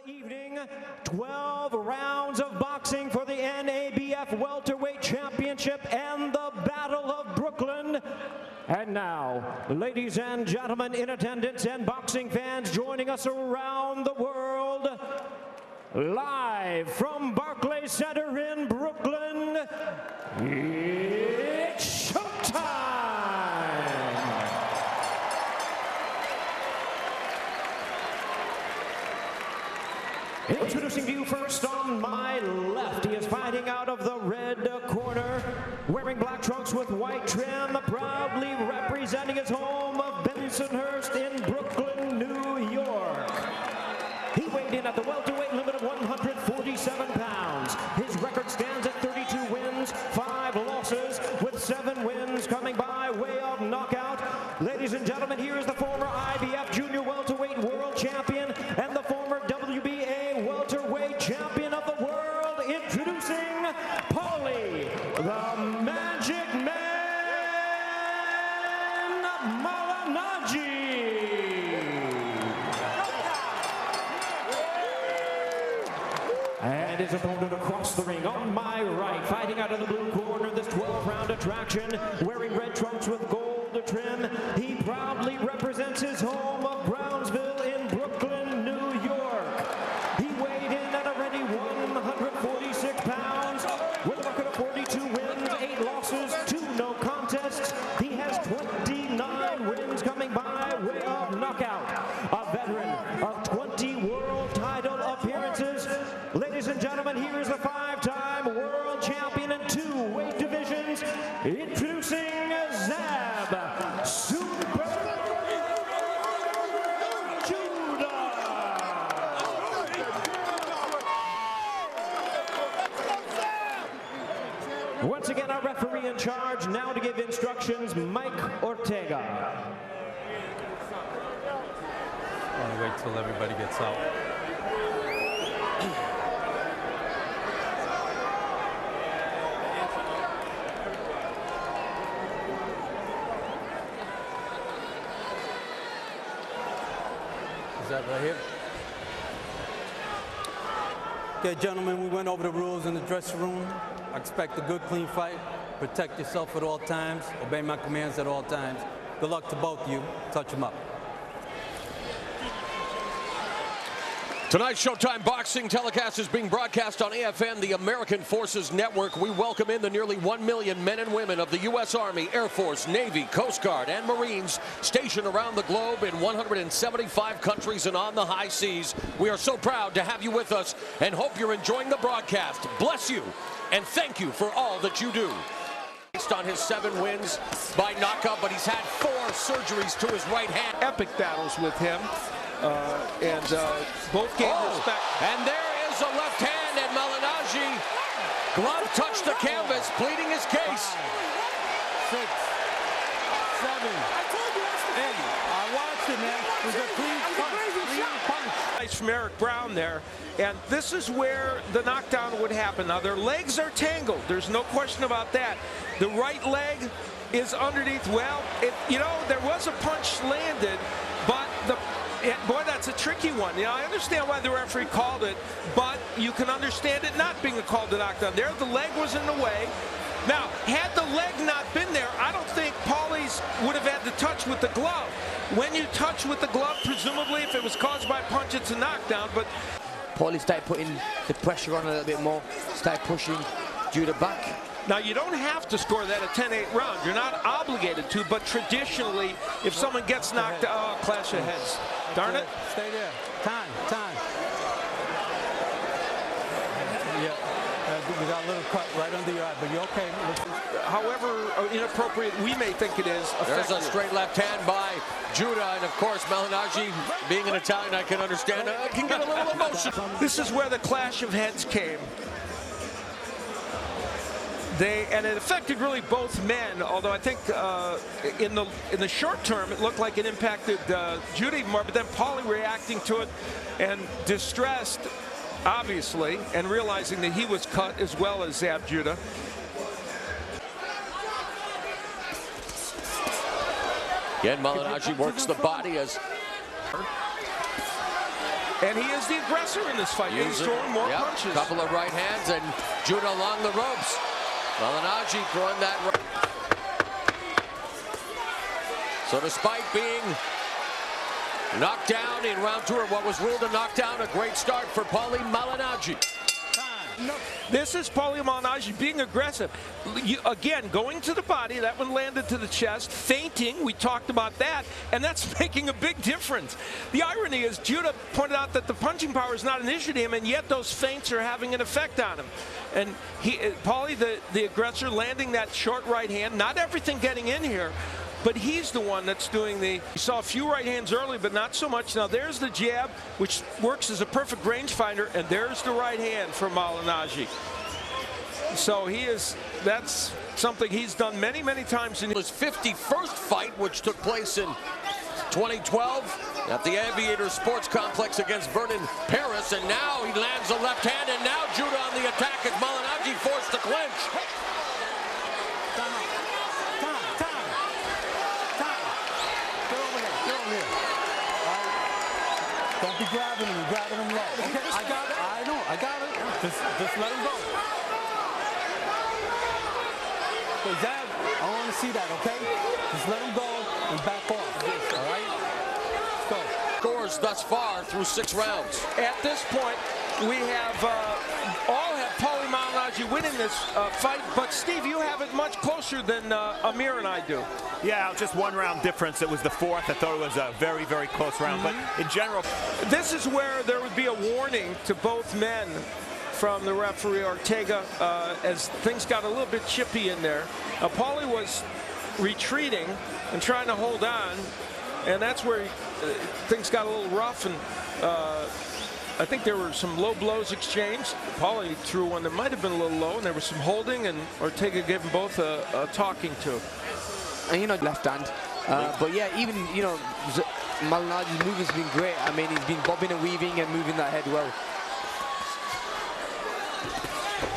the evening, 12 rounds of boxing for the NABF Welterweight Championship and the Battle of Brooklyn. And now, ladies and gentlemen in attendance and boxing fans joining us around the world, live from Barclays Center in Brooklyn, it's showtime! Introducing to you first on my left, he is fighting out of the red corner, wearing black trunks with white trim, proudly representing his home of Bensonhurst in Brooklyn, New York. He weighed in at the welterweight limit of 147 pounds. His record stands at 32 wins, 5 losses, with 7 wins coming by way of knockout. Ladies and gentlemen, here is the former IBF Junior Welterweight World Champion and the former WBA Welterweight Champion of the world, introducing Paulie the Magic Man Malignaggi. And his opponent across the ring on my right, fighting out of the blue corner, this 12-round attraction, wearing red trunks with gold trim. He proudly represents his home of Brownsville in Brooklyn, New York. He weighed in at already 146 pounds with a record of 42 wins, 8 losses, 2 no contests. He has 29 wins coming by way of knockout. A veteran of 20 world title appearances. Ladies and gentlemen, here is the 5-time world champion in 2 weight divisions, introducing Zab Judah. Once again, our referee in charge now to give instructions, Mike Ortega. I want to wait till everybody gets out. Is that right here? Okay, gentlemen, we went over the rules in the dressing room. I expect a good, clean fight. Protect yourself at all times. Obey my commands at all times. Good luck to both of you. Touch them up. Tonight's Showtime Boxing telecast is being broadcast on AFN, the American Forces Network. We welcome in the nearly 1 million men and women of the U.S. Army, Air Force, Navy, Coast Guard, and Marines stationed around the globe in 175 countries and on the high seas. We are so proud to have you with us and hope you're enjoying the broadcast. Bless you, and thank you for all that you do. Based on his 7 wins by knockout, but he's had 4 surgeries to his right hand. Epic battles with him. Both gained respect. And there is a left hand, and Malignaggi, glove touched the canvas, pleading his case. 6, 7, 8. I watched it, man. It was a clean punch. Nice from Eric Brown there. And this is where the knockdown would happen. Now, their legs are tangled. There's no question about that. The right leg is underneath. Well, there was a punch landed, but boy, that's a tricky one. I understand why the referee called it, but you can understand it not being a call to knockdown. There, the leg was in the way. Now, had the leg not been there, I don't think Paulie's would have had the touch with the glove. When you touch with the glove, presumably, if it was caused by a punch, it's a knockdown. But Paulie started putting the pressure on a little bit more, started pushing Judah back. Now, you don't have to score that a 10-8 round. You're not obligated to, but traditionally, if someone gets knocked out, clash of heads. Darn it. Stay there. Time. Yeah, you got a little cut right under your eye, but you're okay. However inappropriate we may think it is, effective. There's a straight left hand by Judah, and of course, Malignaggi, being an Italian, I can understand, can get a little emotional. This is where the clash of heads came. And it affected really both men, although I think in the short term it looked like it impacted Judah even more, but then Paulie reacting to it and distressed, obviously, and realizing that he was cut as well as Zab Judah. Again, Malignaggi works the body as And he is the aggressor in this fight. He's throwing more punches. Couple of right hands, and Judah along the ropes. Malignaggi throwing that right. So despite being knocked down in round 2, or what was ruled a knockdown, a great start for Paulie Malignaggi. This is Paulie Malignaggi being aggressive. Again, going to the body. That one landed to the chest. Feinting, we talked about that, and that's making a big difference. The irony is Judah pointed out that the punching power is not an issue to him, and yet those feints are having an effect on him. And Paulie, the aggressor, landing that short right hand. Not everything getting in here, but he's the one that's doing the... You saw a few right hands early, but not so much. Now there's the jab, which works as a perfect rangefinder, and there's the right hand for Malignaggi. So that's something he's done many, many times. In his 51st fight, which took place in 2012 at the Aviator Sports Complex against Vernon Paris, and now he lands a left hand, and now Judah on the attack as Malignaggi forced to clinch. Don't be grabbing him, grabbing him low. Okay, I got it. I know, I got it. Just let him go. So Zab, I want to see that, okay? Just let him go and back off. All right? Let's go. Scores thus far through 6 rounds. At this point, we have all have Paulie Malignaggi winning this fight, but Steve, you have it much closer than Amir and I do. Yeah, just 1 round difference. It was the 4th. I thought it was a very, very close round, but in general... This is where there would be a warning to both men from the referee Ortega as things got a little bit chippy in there. Paulie was retreating and trying to hold on, and that's where things got a little rough, and I think there were some low blows exchanged. Paulie threw one that might have been a little low, and there was some holding, and Ortega gave them both a talking to. And, you know, left hand. But yeah, even, you know, Malignaggi's movement's been great. I mean, he's been bobbing and weaving and moving that head well.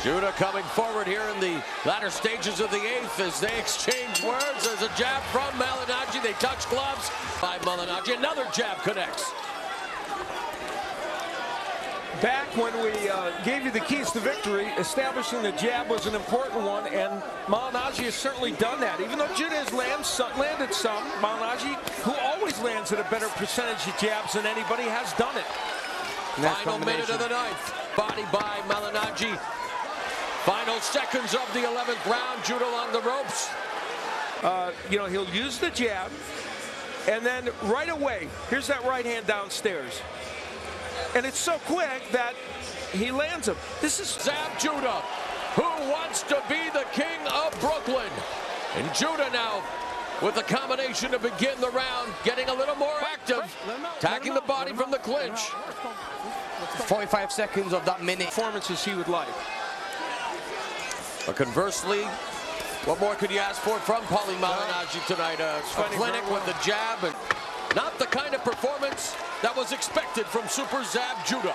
Judah coming forward here in the latter stages of the 8th as they exchange words. There's a jab from Malignaggi. They touch gloves by Malignaggi. Another jab connects. Back when we gave you the keys to victory, establishing the jab was an important one, and Malignaggi has certainly done that. Even though Judah has landed some, Malignaggi, who always lands at a better percentage of jabs than anybody, has done it. Final minute of the 9th. Body by Malignaggi. Final seconds of the 11th round. Judah along the ropes. You know, he'll use the jab, and then right away, here's that right hand downstairs. And it's so quick that he lands him. This is Zab Judah, who wants to be the king of Brooklyn. And Judah now with a combination to begin the round, getting a little more active, attacking the body from the clinch. 45 seconds of that minute. Performances he would like. But conversely, what more could you ask for from Paulie Malignaggi tonight? A clinic with the jab, and not the kind of performance that was expected from Super Zab Judah.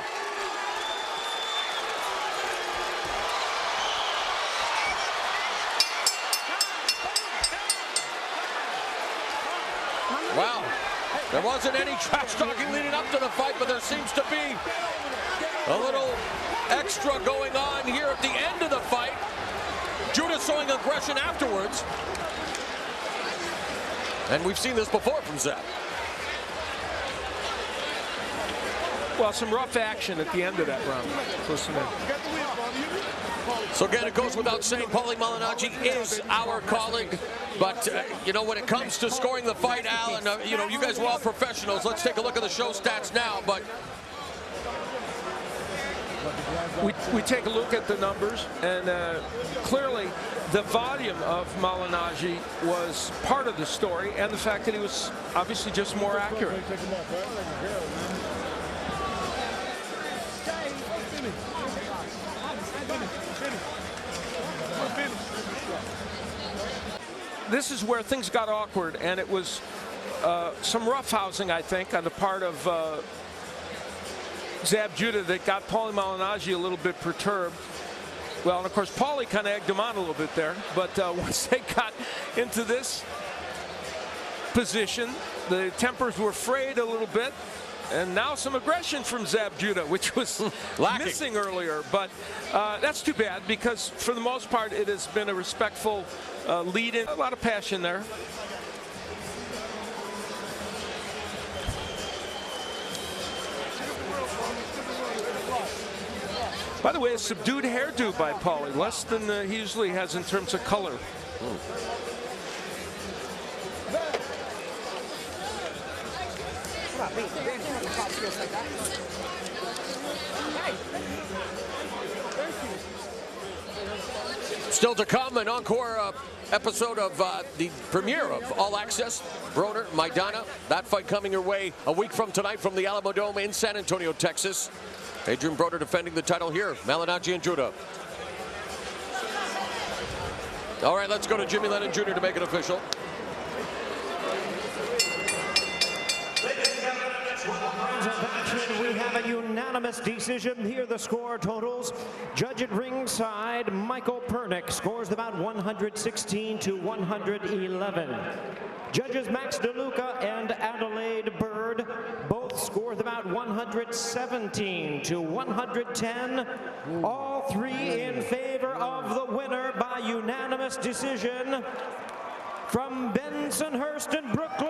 Wow, there wasn't any trash talking leading up to the fight, but there seems to be a little extra going on here at the end of the fight. Judah showing aggression afterwards. And we've seen this before from Zab. Well, some rough action at the end of that round. Listen in. So again, it goes without saying, Paulie Malignaggi is our colleague. But, you know, when it comes to scoring the fight, Al, and, you know, you guys were all professionals. Let's take a look at the show stats now. But we take a look at the numbers, and clearly the volume of Malignaggi was part of the story, and the fact that he was obviously just more accurate. This is where things got awkward, and it was some roughhousing, I think, on the part of Zab Judah that got Paulie Malignaggi a little bit perturbed. Well, and of course, Paulie kind of egged him on a little bit there, but once they got into this position, the tempers were frayed a little bit, And now some aggression from Zab Judah, which was missing earlier. But that's too bad, because for the most part, it has been a respectful lead-in. A lot of passion there. By the way, a subdued hairdo by Paulie, less than he usually has in terms of color. Still to come, an encore episode of the premiere of All Access, Broner, Maidana. That fight coming your way a week from tonight from the Alamo Dome in San Antonio, Texas. Adrian Broner defending the title here. Malignaggi and Judah. All right, let's go to Jimmy Lennon Jr. to make it official. We have a unanimous decision. Here are the score totals. Judge at ringside, Michael Pernick scores the bout 116 to 111. Judges Max DeLuca and Adelaide Bird both score the bout 117 to 110. All three in favor of the winner by unanimous decision. From Bensonhurst in Brooklyn,